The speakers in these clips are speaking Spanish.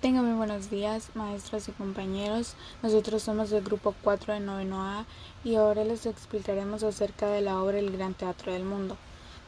Tengan muy buenos días, maestros y compañeros. Nosotros somos del grupo 4 de noveno A y ahora les explicaremos acerca de la obra El Gran Teatro del Mundo.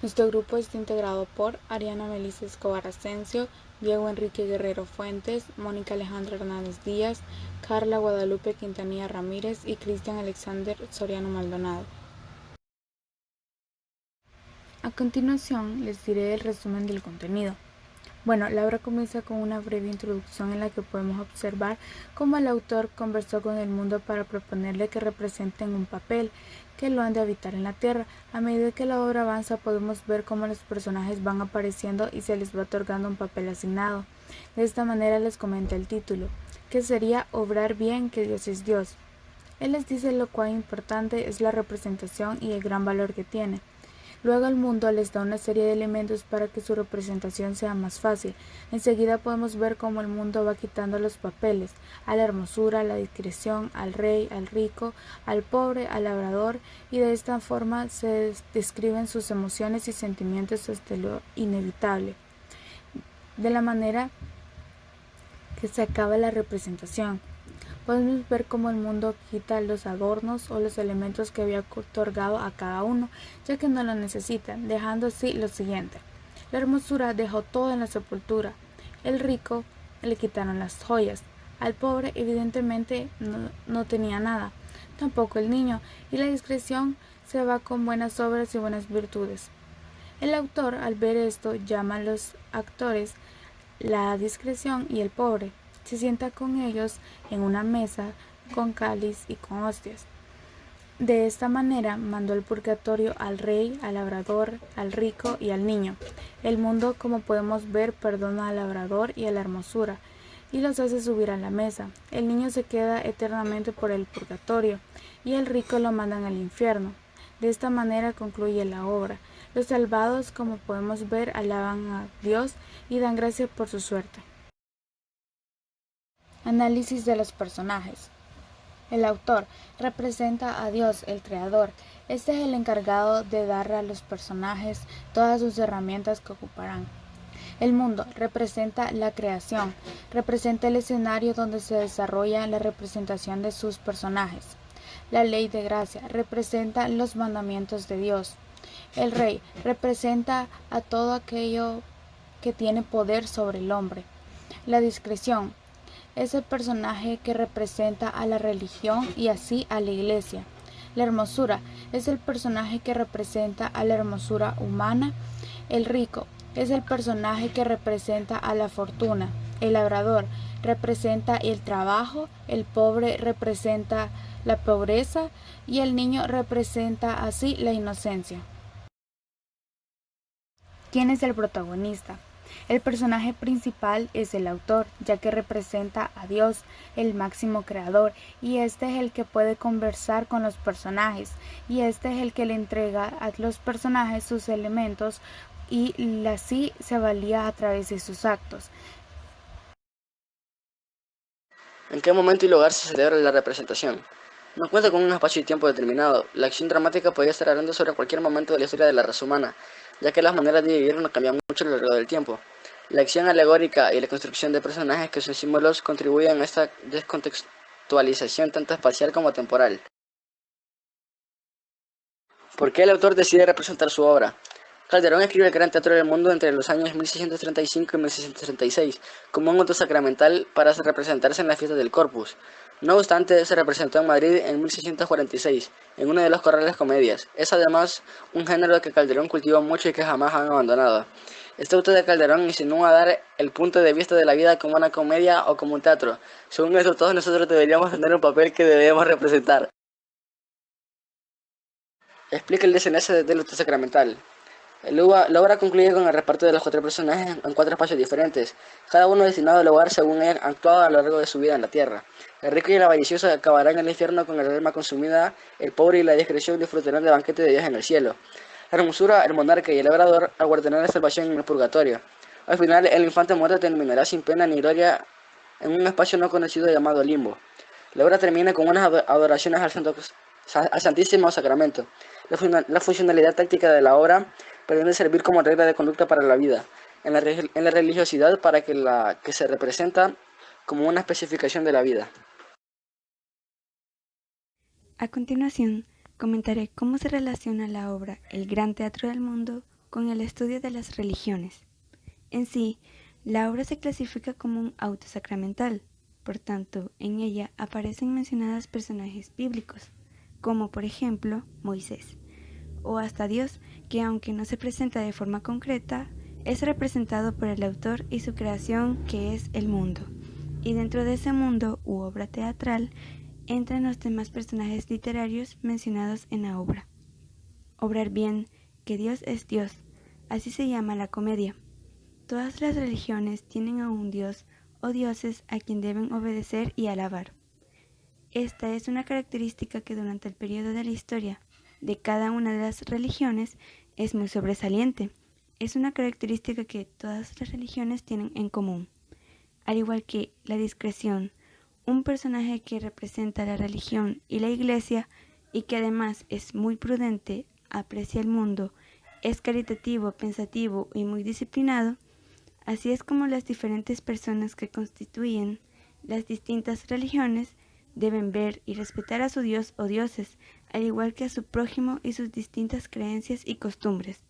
Nuestro grupo está integrado por Ariana Melissa Escobar Asensio, Diego Enrique Guerrero Fuentes, Mónica Alejandra Hernández Díaz, Carla Guadalupe Quintanilla Ramírez y Cristian Alexander Soriano Maldonado. A continuación les diré el resumen del contenido. Bueno, la obra comienza con una breve introducción en la que podemos observar cómo el autor conversó con el mundo para proponerle que representen un papel que lo han de habitar en la Tierra. A medida que la obra avanza podemos ver cómo los personajes van apareciendo y se les va otorgando un papel asignado. De esta manera les comenta el título, que sería obrar bien, que Dios es Dios. Él les dice lo cuán importante es la representación y el gran valor que tiene. Luego el mundo les da una serie de elementos para que su representación sea más fácil. Enseguida podemos ver cómo el mundo va quitando los papeles, a la hermosura, a la discreción, al rey, al rico, al pobre, al labrador, y de esta forma se describen sus emociones y sentimientos hasta lo inevitable. De la manera que se acaba la representación. Podemos ver cómo el mundo quita los adornos o los elementos que había otorgado a cada uno, ya que no lo necesitan, dejando así lo siguiente. La hermosura dejó todo en la sepultura. El rico le quitaron las joyas. Al pobre evidentemente no tenía nada, tampoco el niño, y la discreción se va con buenas obras y buenas virtudes. El autor, al ver esto, llama a los actores la discreción y el pobre. Se sienta con ellos en una mesa con cáliz y con hostias. De esta manera mandó el purgatorio al rey, al labrador, al rico y al niño. El mundo, como podemos ver, perdona al labrador y a la hermosura, y los hace subir a la mesa. El niño se queda eternamente por el purgatorio, y el rico lo mandan al infierno. De esta manera concluye la obra. Los salvados, como podemos ver, alaban a Dios y dan gracias por su suerte. Análisis de los personajes. El autor representa a Dios, el creador. Este es el encargado de darle a los personajes todas sus herramientas que ocuparán. El mundo representa la creación, representa el escenario donde se desarrolla la representación de sus personajes. La ley de gracia representa los mandamientos de Dios. El rey representa a todo aquello que tiene poder sobre el hombre. La discreción es el personaje que representa a la religión y así a la iglesia. La hermosura es el personaje que representa a la hermosura humana. El rico es el personaje que representa a la fortuna. El labrador representa el trabajo. El pobre representa la pobreza y el niño representa así la inocencia. ¿Quién es el protagonista? El personaje principal es el autor, ya que representa a Dios, el máximo creador, y este es el que puede conversar con los personajes, y este es el que le entrega a los personajes sus elementos y así se valía a través de sus actos. ¿En qué momento y lugar se celebra la representación? No cuenta con un espacio y tiempo determinado. La acción dramática podría estar hablando sobre cualquier momento de la historia de la raza humana, ya que las maneras de vivir no cambian mucho a lo largo del tiempo. La acción alegórica y la construcción de personajes que son símbolos contribuyen a esta descontextualización tanto espacial como temporal. ¿Por qué el autor decide representar su obra? Calderón escribe El Gran Teatro del Mundo entre los años 1635 y 1636 como un acto sacramental para representarse en la fiesta del Corpus. No obstante, se representó en Madrid en 1646, en uno de los corrales comedias. Es además un género que Calderón cultivó mucho y que jamás han abandonado. Este autor de Calderón insinúa dar el punto de vista de la vida como una comedia o como un teatro. Según esto, todos nosotros deberíamos tener un papel que debemos representar. Explica el desenlace del acto sacramental. La obra concluye con el reparto de los cuatro personajes en cuatro espacios diferentes, cada uno destinado al lugar según hayan actuado a lo largo de su vida en la tierra. El rico y el avaricioso acabarán en el infierno con el alma consumida, el pobre y la discreción disfrutarán del banquete de Dios en el cielo. La hermosura, el monarca y el labrador aguardarán la salvación en el purgatorio. Al final, el infante muerto terminará sin pena ni gloria en un espacio no conocido llamado limbo. La obra termina con unas adoraciones al Santísimo Sacramento. La funcionalidad táctica de la obra pretende servir como regla de conducta para la vida. En la religiosidad para que la que se representa como una especificación de la vida. A continuación, comentaré cómo se relaciona la obra El Gran Teatro del Mundo con el estudio de las religiones. En sí, la obra se clasifica como un auto sacramental, por tanto, en ella aparecen mencionados personajes bíblicos, como por ejemplo Moisés, o hasta Dios, que aunque no se presenta de forma concreta, es representado por el autor y su creación, que es el mundo. Y dentro de ese mundo u obra teatral entran los demás personajes literarios mencionados en la obra. Obrar bien, que Dios es Dios, así se llama la comedia. Todas las religiones tienen a un Dios o dioses a quien deben obedecer y alabar. Esta es una característica que durante el periodo de la historia de cada una de las religiones es muy sobresaliente. Es una característica que todas las religiones tienen en común. Al igual que la discreción, un personaje que representa la religión y la iglesia y que además es muy prudente, aprecia el mundo, es caritativo, pensativo y muy disciplinado, así es como las diferentes personas que constituyen las distintas religiones deben ver y respetar a su dios o dioses, al igual que a su prójimo y sus distintas creencias y costumbres.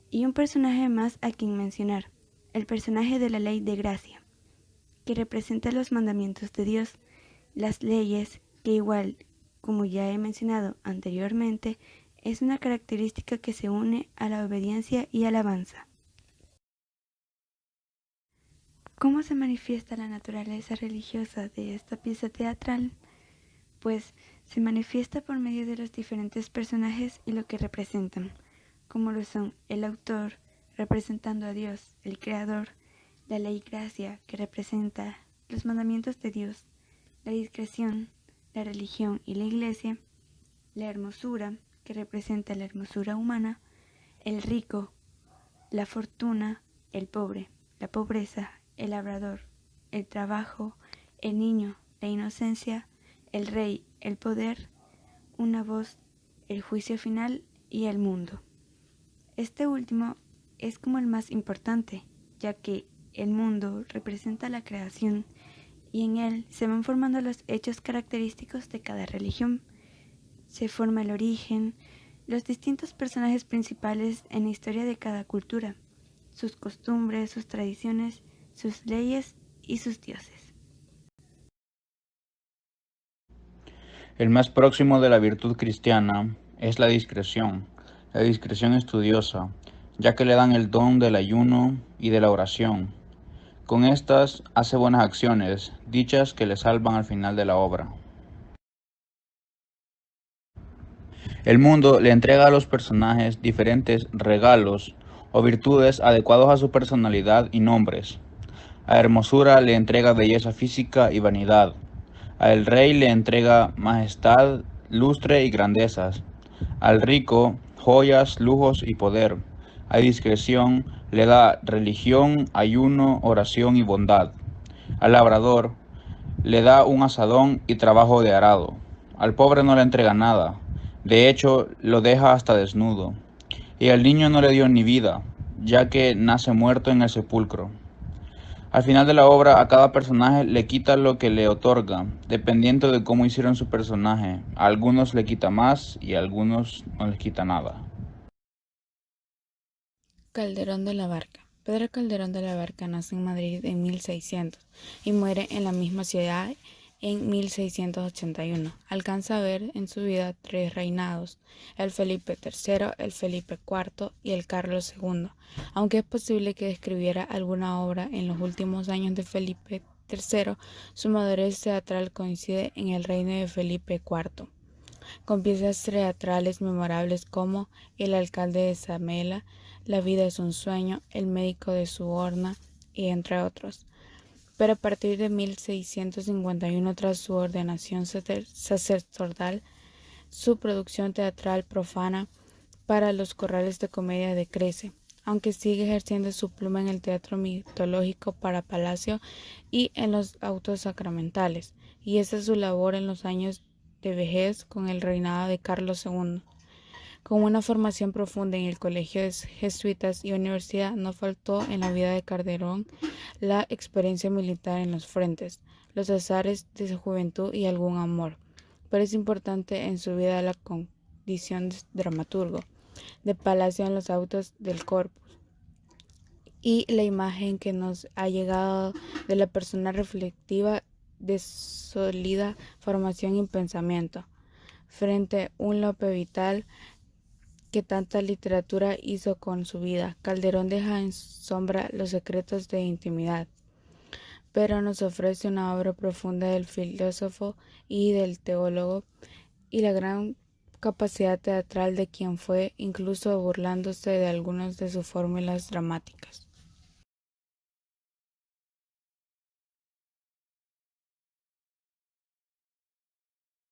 Y un personaje más a quien mencionar, el personaje de la ley de gracia, que representa los mandamientos de Dios, las leyes, que igual, como ya he mencionado anteriormente, es una característica que se une a la obediencia y alabanza. ¿Cómo se manifiesta la naturaleza religiosa de esta pieza teatral? Pues se manifiesta por medio de los diferentes personajes y lo que representan, como lo son el autor, representando a Dios, el creador, la ley gracia, que representa los mandamientos de Dios, la discreción, la religión y la iglesia, la hermosura, que representa la hermosura humana, el rico, la fortuna, el pobre, la pobreza, el labrador, el trabajo, el niño, la inocencia, el rey, el poder, una voz, el juicio final y el mundo. Este último es como el más importante, ya que el mundo representa la creación y en él se van formando los hechos característicos de cada religión. Se forma el origen, los distintos personajes principales en la historia de cada cultura, sus costumbres, sus tradiciones, sus leyes y sus dioses. El más próximo de la virtud cristiana es la discreción estudiosa, ya que le dan el don del ayuno y de la oración. Con estas hace buenas acciones, dichas que le salvan al final de la obra. El mundo le entrega a los personajes diferentes regalos o virtudes adecuados a su personalidad y nombres. A hermosura le entrega belleza física y vanidad. Al rey le entrega majestad, lustre y grandezas. Al rico, joyas, lujos y poder. A discreción le da religión, ayuno, oración y bondad. Al labrador le da un azadón y trabajo de arado. Al pobre no le entrega nada, de hecho lo deja hasta desnudo. Y al niño no le dio ni vida, ya que nace muerto en el sepulcro. Al final de la obra, a cada personaje le quita lo que le otorga, dependiendo de cómo hicieron su personaje. A algunos le quita más y a algunos no les quita nada. Calderón de la Barca. Pedro Calderón de la Barca nace en Madrid en 1600 y muere en la misma ciudad en 1681. Alcanza a ver en su vida 3 reinados, el Felipe III, el Felipe IV y el Carlos II, aunque es posible que escribiera alguna obra en los últimos años de Felipe III, su madurez teatral coincide en el reino de Felipe IV, con piezas teatrales memorables como El alcalde de Zamela, La vida es un sueño, El médico de Suborna y entre otros. Pero a partir de 1651, tras su ordenación sacerdotal, su producción teatral profana para los corrales de comedia decrece, aunque sigue ejerciendo su pluma en el teatro mitológico para palacio y en los autos sacramentales, y esa es su labor en los años de vejez con el reinado de Carlos II. Con una formación profunda en el colegio de jesuitas y universidad, no faltó en la vida de Calderón la experiencia militar en los frentes, los azares de su juventud y algún amor. Pero es importante en su vida la condición de dramaturgo, de Palacio en los autos del Corpus, y la imagen que nos ha llegado de la persona reflexiva de sólida formación y pensamiento, frente a un Lope Vital que tanta literatura hizo con su vida. Calderón deja en sombra los secretos de intimidad, pero nos ofrece una obra profunda del filósofo y del teólogo y la gran capacidad teatral de quien fue, incluso burlándose de algunas de sus fórmulas dramáticas.